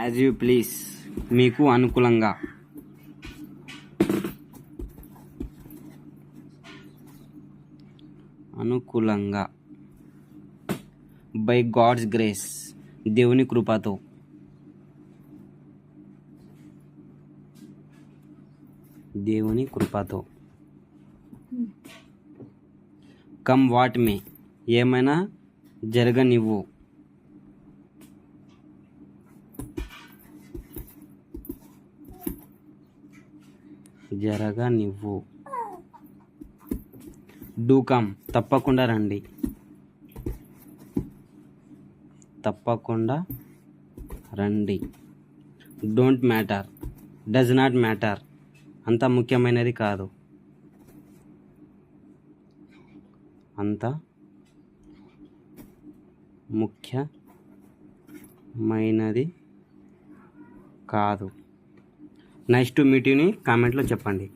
As you please, మీకు అనుకూలంగా. అనుకూలంగా. బై గాడ్స్ గ్రేస్, దేవుని కృపతో. దేవుని కృపతో. కమ్ వాట్ మే, ఏమైనా జరగనివ్వు. జరగనివ్వు. డూ కమ్, తప్పకుండా రండి. తప్పకుండా రండి. Don't matter, does not matter, అంత ముఖ్యమైనది కాదు. అంత ముఖ్యమైనది కాదు. నైస్ టు మీట్ యూని కామెంట్లో చెప్పండి.